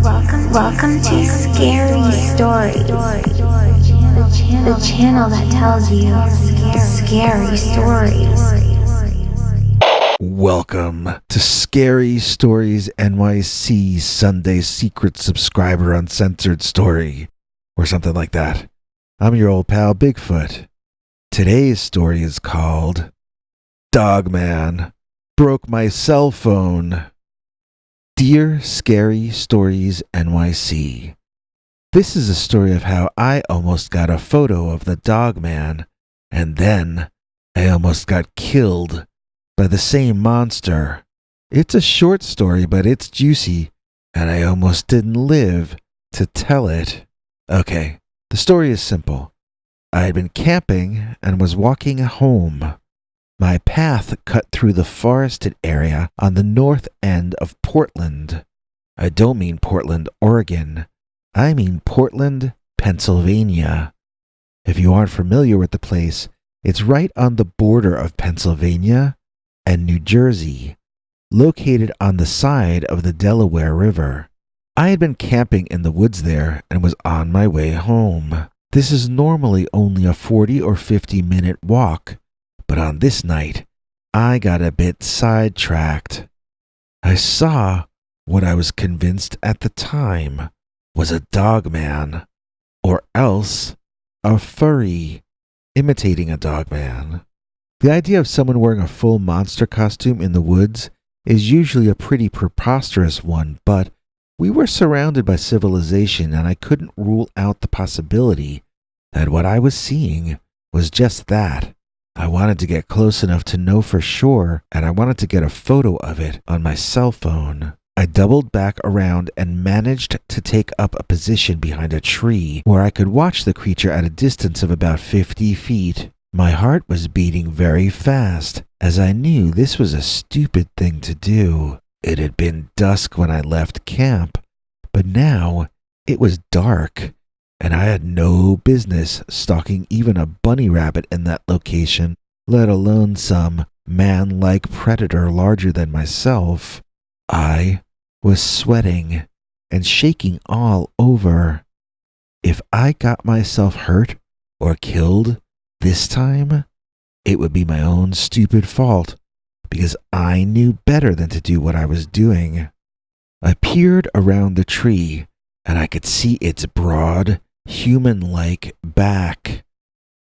Welcome to Scary Stories, the channel that tells you scary stories. Welcome to Scary Stories NYC Sunday Secret Subscriber Uncensored Story, or something like that. I'm your old pal Bigfoot. Today's story is called Dogman Broke My Cell Phone. Dear Scary Stories NYC, this is a story of how I almost got a photo of the Dogman, and then I almost got killed by the same monster. It's a short story, but it's juicy, and I almost didn't live to tell it. Okay, the story is simple. I had been camping and was walking home. My path cut through the forested area on the north end of Portland. I don't mean Portland, Oregon. I mean Portland, Pennsylvania. If you aren't familiar with the place, it's right on the border of Pennsylvania and New Jersey, located on the side of the Delaware River. I had been camping in the woods there and was on my way home. This is normally only a 40 or 50-minute walk, but on this night, I got a bit sidetracked. I saw what I was convinced at the time was a dogman, or else a furry imitating a dogman. The idea of someone wearing a full monster costume in the woods is usually a pretty preposterous one, but we were surrounded by civilization and I couldn't rule out the possibility that what I was seeing was just that. I wanted to get close enough to know for sure, and I wanted to get a photo of it on my cell phone. I doubled back around and managed to take up a position behind a tree where I could watch the creature at a distance of about 50 feet. My heart was beating very fast, as I knew this was a stupid thing to do. It had been dusk when I left camp, but now it was dark, and I had no business stalking even a bunny rabbit in that location, let alone some man-like predator larger than myself. I was sweating and shaking all over. If I got myself hurt or killed this time, it would be my own stupid fault, because I knew better than to do what I was doing. I peered around the tree, and I could see its broad, human-like back.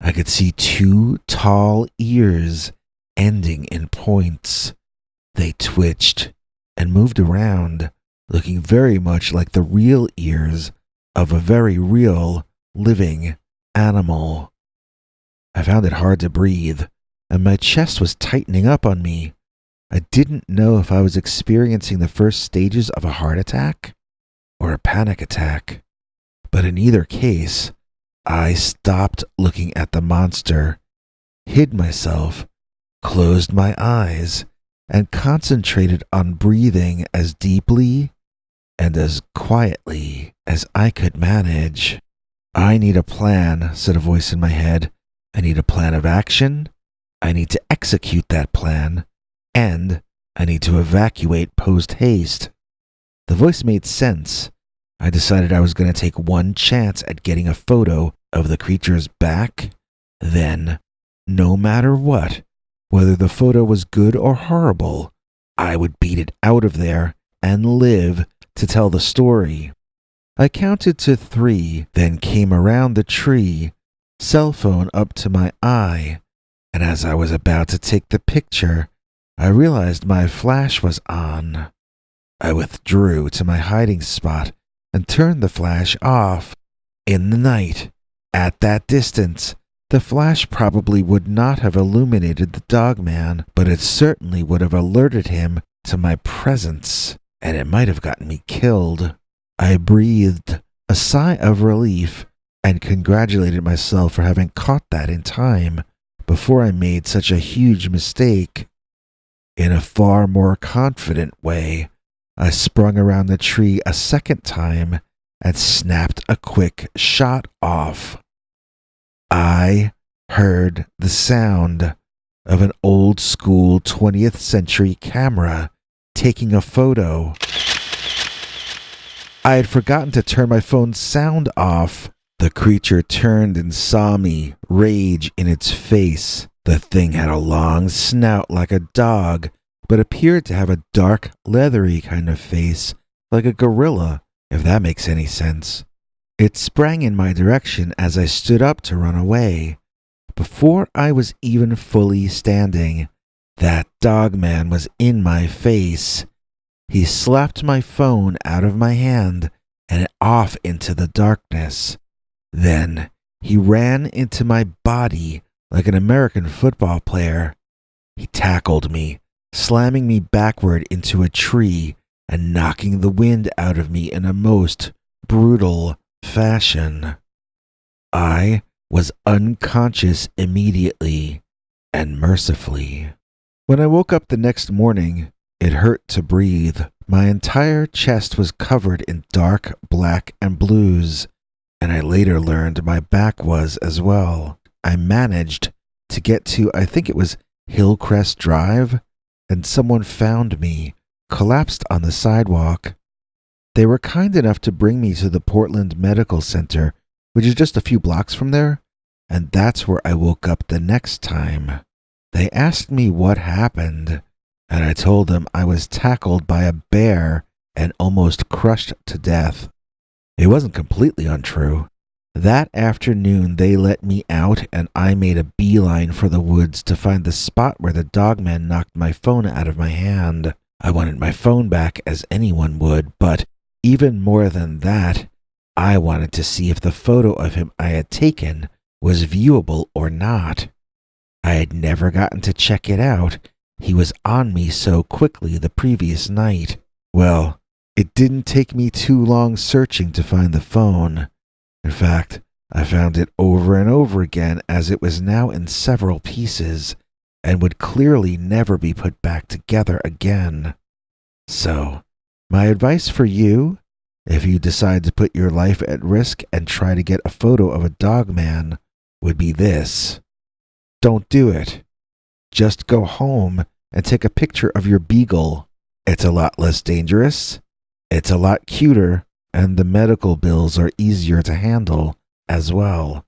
I could see two tall ears ending in points. They twitched and moved around, looking very much like the real ears of a very real, living animal. I found it hard to breathe, and my chest was tightening up on me. I didn't know if I was experiencing the first stages of a heart attack or a panic attack. But in either case, I stopped looking at the monster, hid myself, closed my eyes, and concentrated on breathing as deeply and as quietly as I could manage. I need a plan, said a voice in my head. I need a plan of action. I need to execute that plan. And I need to evacuate post-haste. The voice made sense. I decided I was going to take one chance at getting a photo of the creature's back. Then, no matter what, whether the photo was good or horrible, I would beat it out of there and live to tell the story. I counted to 3, then came around the tree, cell phone up to my eye, and as I was about to take the picture, I realized my flash was on. I withdrew to my hiding spot and turned the flash off. In the night, at that distance, the flash probably would not have illuminated the Dogman, but it certainly would have alerted him to my presence, and it might have gotten me killed. I breathed a sigh of relief and congratulated myself for having caught that in time before I made such a huge mistake. In a far more confident way, I sprung around the tree a second time and snapped a quick shot off. I heard the sound of an old-school 20th century camera taking a photo. I had forgotten to turn my phone's sound off. The creature turned and saw me, rage in its face. The thing had a long snout like a dog, but appeared to have a dark, leathery kind of face, like a gorilla, if that makes any sense. It sprang in my direction as I stood up to run away. Before I was even fully standing, that Dogman was in my face. He slapped my phone out of my hand and off into the darkness. Then he ran into my body like an American football player. He tackled me, slamming me backward into a tree and knocking the wind out of me in a most brutal fashion. I was unconscious immediately and mercifully. When I woke up the next morning, it hurt to breathe. My entire chest was covered in dark black and blues, and I later learned my back was as well. I managed to get to, I think it was Hillcrest Drive, and someone found me, collapsed on the sidewalk. They were kind enough to bring me to the Portland Medical Center, which is just a few blocks from there, and that's where I woke up the next time. They asked me what happened, and I told them I was tackled by a bear and almost crushed to death. It wasn't completely untrue. That afternoon, they let me out, and I made a beeline for the woods to find the spot where the Dogman knocked my phone out of my hand. I wanted my phone back as anyone would, but even more than that, I wanted to see if the photo of him I had taken was viewable or not. I had never gotten to check it out. He was on me so quickly the previous night. Well, it didn't take me too long searching to find the phone. In fact, I found it over and over again, as it was now in several pieces and would clearly never be put back together again. So, my advice for you, if you decide to put your life at risk and try to get a photo of a Dogman, would be this. Don't do it. Just go home and take a picture of your beagle. It's a lot less dangerous, it's a lot cuter, and the medical bills are easier to handle as well.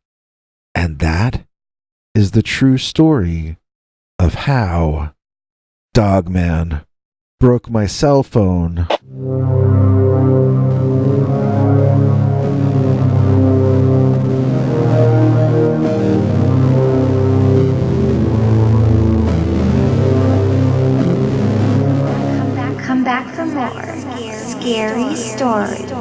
And that is the true story of how Dogman broke my cell phone. Come back for more scary stories.